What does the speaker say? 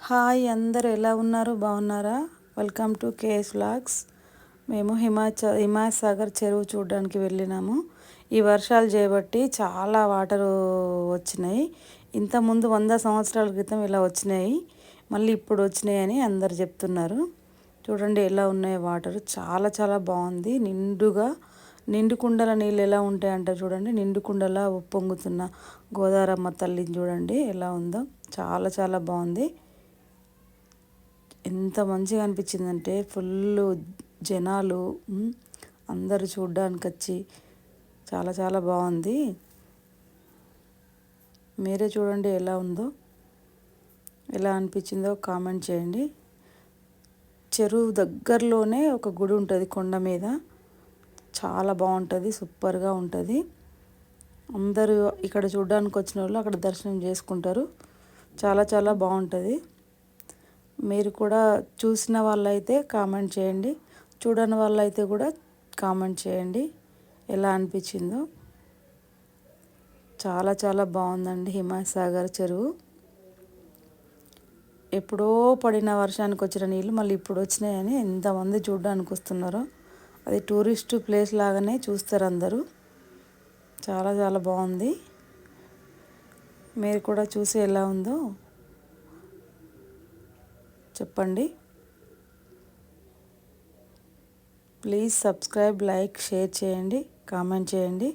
Hi అందరు ఎలా ఉన్నారు బాగున్నారా? Welcome to KS vlogs. మేము హిమాయత్ సాగర్ చెరువు చూడడానికి వెళ్ళినాము. ఈ వర్షాలు చేయబట్టి చాలా వాటరు వచ్చినాయి. ఇంతకుముందు 100 సంవత్సరాల క్రితం ఇలా వచ్చినాయి, మళ్ళీ ఇప్పుడు వచ్చినాయి అని అందరు చెప్తున్నారు. చూడండి ఎలా ఉన్నాయో వాటరు, చాలా చాలా బాగుంది. నిండు కుండల నీళ్ళు ఎలా ఉంటాయంటే చూడండి, నిండు కుండలా ఉప్పొంగుతున్న గోదావరమ్మ తల్లిని చూడండి ఎలా ఉందో, చాలా చాలా బాగుంది. ఎంత మంచిగా అనిపించిందంటే ఫుల్ జనాలు అందరూ చూడ్డానికి వచ్చి చాలా చాలా బాగుంది. మీరే చూడండి ఎలా ఉందో, ఎలా అనిపించిందో కామెంట్ చేయండి. చెరువు దగ్గరలోనే ఒక గుడి ఉంటుంది కొండ మీద, చాలా బాగుంటుంది, సూపర్గా ఉంటుంది. అందరూ ఇక్కడ చూడడానికి వచ్చిన వాళ్ళు అక్కడ దర్శనం చేసుకుంటారు. చాలా చాలా బాగుంటుంది. మీరు కూడా చూసిన వాళ్ళైతే కామెంట్ చేయండి, చూడని వాళ్ళైతే కూడా కామెంట్ చేయండి ఎలా అనిపించిందో. చాలా చాలా బాగుందండి హిమాయత్ సాగర్ చెరువు. ఎప్పుడో పడిన వర్షానికి వచ్చిన నీళ్ళు మళ్ళీ ఇప్పుడు వచ్చినాయని ఎంతమంది చూడడానికి వస్తున్నారో. అది టూరిస్ట్ ప్లేస్ లాగానే చూస్తారు అందరూ. చాలా చాలా బాగుంది. మీరు కూడా చూసి ఎలా ఉందో చెప్పండి. ప్లీజ్ సబ్స్క్రైబ్, లైక్, షేర్ చేయండి, కామెంట్ చేయండి.